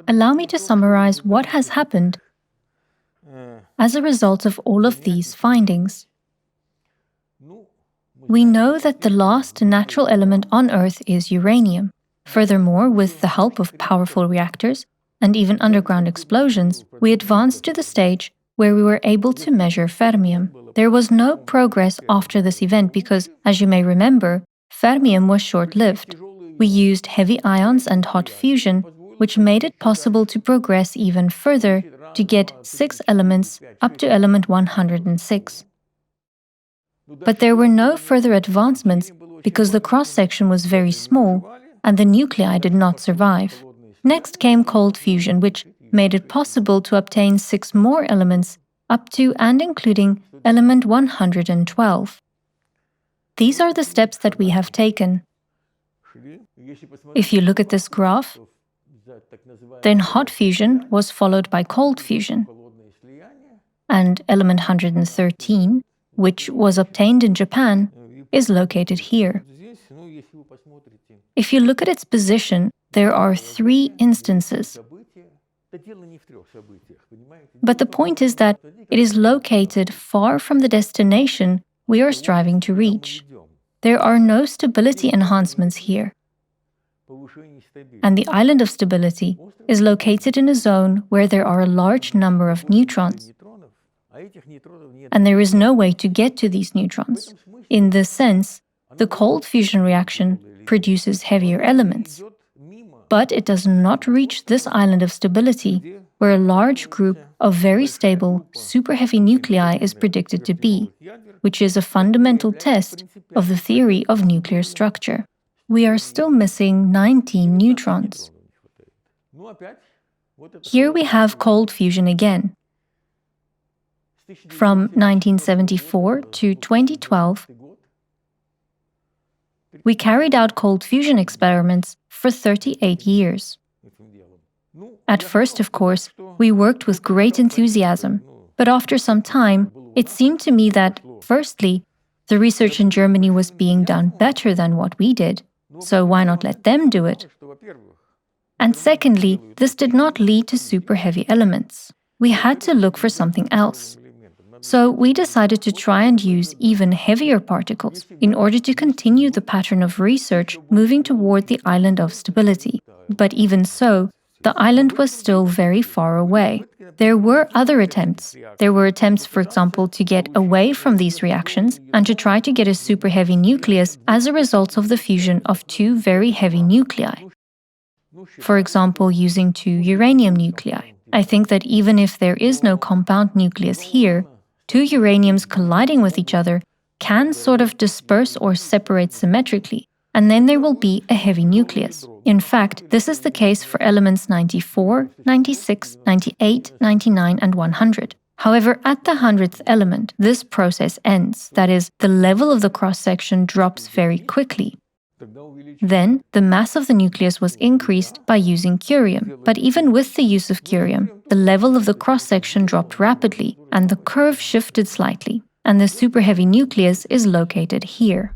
Allow me to summarize what has happened as a result of all of these findings. We know that the last natural element on Earth is uranium. Furthermore, with the help of powerful reactors and even underground explosions, we advanced to the stage where we were able to measure fermium. There was no progress after this event because, as you may remember, fermium was short-lived. We used heavy ions and hot fusion, which made it possible to progress even further to get 6 elements up to element 106. But there were no further advancements because the cross-section was very small and the nuclei did not survive. Next came cold fusion, which made it possible to obtain 6 more elements up to and including element 112. These are the steps that we have taken. If you look at this graph, then hot fusion was followed by cold fusion, and element 113, which was obtained in Japan, is located here. If you look at its position, there are 3 instances. But the point is that it is located far from the destination we are striving to reach. There are no stability enhancements here. And the island of stability is located in a zone where there are a large number of neutrons. And there is no way to get to these neutrons. In this sense, the cold fusion reaction produces heavier elements. But it does not reach this island of stability, where a large group of very stable, super-heavy nuclei is predicted to be, which is a fundamental test of the theory of nuclear structure. We are still missing 19 neutrons. Here we have cold fusion again. From 1974 to 2012, we carried out cold fusion experiments for 38 years. At first, of course, we worked with great enthusiasm, but after some time, it seemed to me that, firstly, the research in Germany was being done better than what we did, so why not let them do it? And secondly, this did not lead to super heavy elements. We had to look for something else. So we decided to try and use even heavier particles in order to continue the pattern of research moving toward the island of stability. But even so, the island was still very far away. There were other attempts. There were attempts, for example, to get away from these reactions and to try to get a super heavy nucleus as a result of the fusion of 2 very heavy nuclei. For example, using 2 uranium nuclei. I think that even if there is no compound nucleus here, 2 uraniums colliding with each other can sort of disperse or separate symmetrically, and then there will be a heavy nucleus. In fact, this is the case for elements 94, 96, 98, 99, and 100. However, at the 100th element, this process ends. That is, the level of the cross-section drops very quickly. Then, the mass of the nucleus was increased by using curium. But even with the use of curium, the level of the cross-section dropped rapidly, and the curve shifted slightly, and the super-heavy nucleus is located here.